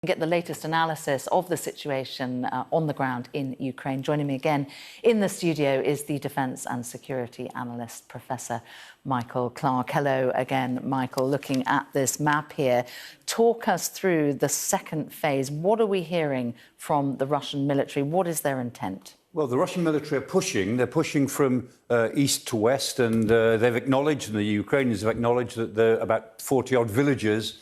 Get the latest analysis of the situation on the ground in Ukraine. Joining me again in the studio is the defence and security analyst, Professor Michael Clarke. Hello again, Michael. Looking at this map here, talk us through the second phase. What are we hearing from the Russian military? What is their intent? Well, the Russian military are pushing. They're pushing from east to west, and they've acknowledged, and the Ukrainians have acknowledged, that there are about 40-odd villages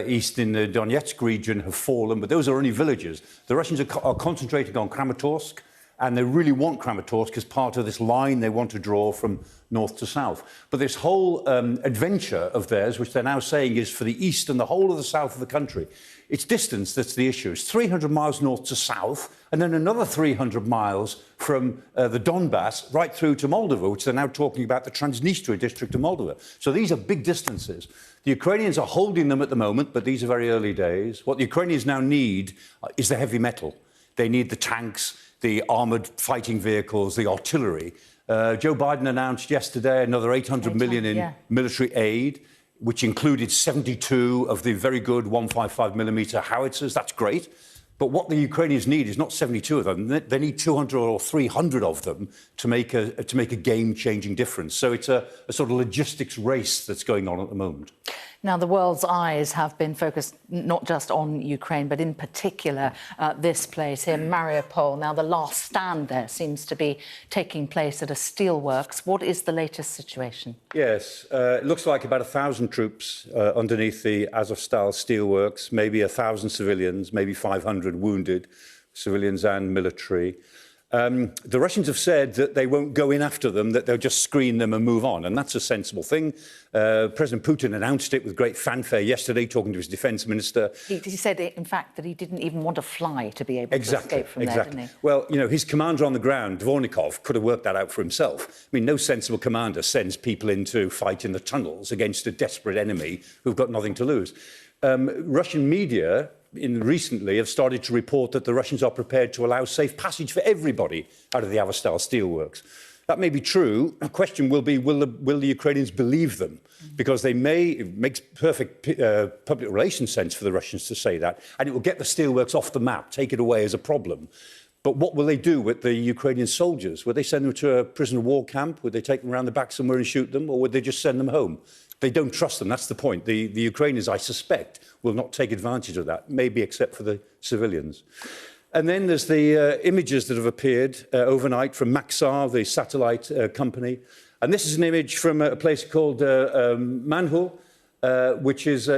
east in the Donetsk region have fallen, but those are only villages. The Russians are concentrating on Kramatorsk, and they really want Kramatorsk as part of this line they want to draw from north to south. But this whole adventure of theirs, which they're now saying is for the east and the whole of the south of the country, it's distance that's the issue. It's 300 miles north to south, and then another 300 miles from the Donbass right through to Moldova, which they're now talking about the Transnistria district of Moldova. So these are big distances. The Ukrainians are holding them at the moment, but these are very early days. What the Ukrainians now need is the heavy metal. They need the tanks, the armoured fighting vehicles, the artillery. Joe Biden announced yesterday another $800 million in military aid, which included 72 of the very good 155mm howitzers. That's great. But what the Ukrainians need is not 72 of them. They need 200 or 300 of them to make a game-changing difference. So it's a sort of logistics race that's going on at the moment. Now, the world's eyes have been focused not just on Ukraine, but in particular this place here, Mariupol. Now, the last stand there seems to be taking place at a steelworks. What is the latest situation? Yes, it looks like about 1,000 troops underneath the Azovstal steelworks, maybe 1,000 civilians, maybe 500 wounded civilians and military. The Russians have said that they won't go in after them, that they'll just screen them and move on, and that's a sensible thing. President Putin announced it with great fanfare yesterday, talking to his defence minister. He said, in fact, that he didn't even want to fly to be able to escape from there, didn't he? Well, you know, his commander on the ground, Dvornikov, could have worked that out for himself. I mean, no sensible commander sends people in to fight in the tunnels against a desperate enemy who've got nothing to lose. Russian media recently have started to report that the Russians are prepared to allow safe passage for everybody out of the Azovstal steelworks. That may be true. The question will be, will the Ukrainians believe them? Because it makes perfect public relations sense for the Russians to say that, and it will get the steelworks off the map, take it away as a problem. But what will they do with the Ukrainian soldiers? Would they send them to a prisoner of war camp? Would they take them around the back somewhere and shoot them? Or would they just send them home? They don't trust them, that's the point. The Ukrainians, I suspect, will not take advantage of that, maybe except for the civilians. And then there's the images that have appeared overnight from Maxar, the satellite company. And this is an image from a place called Manhul, which is,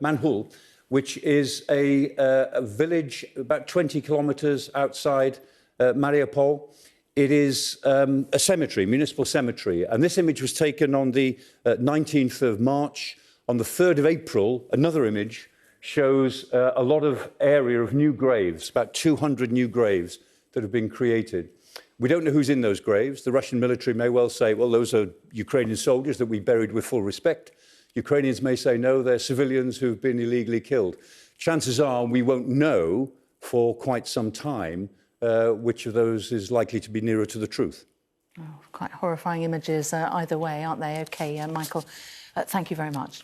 Manhul, which is a village about 20 kilometres outside Mariupol. It is a cemetery, municipal cemetery, and this image was taken on the 19th of March. On the 3rd of April, another image shows a lot of area of new graves, about 200 new graves that have been created. We don't know who's in those graves. The Russian military may well say, well, those are Ukrainian soldiers that we buried with full respect. Ukrainians may say, no, they're civilians who've been illegally killed. Chances are we won't know for quite some time which of those is likely to be nearer to the truth. Oh, quite horrifying images either way, aren't they? OK, Michael, thank you very much.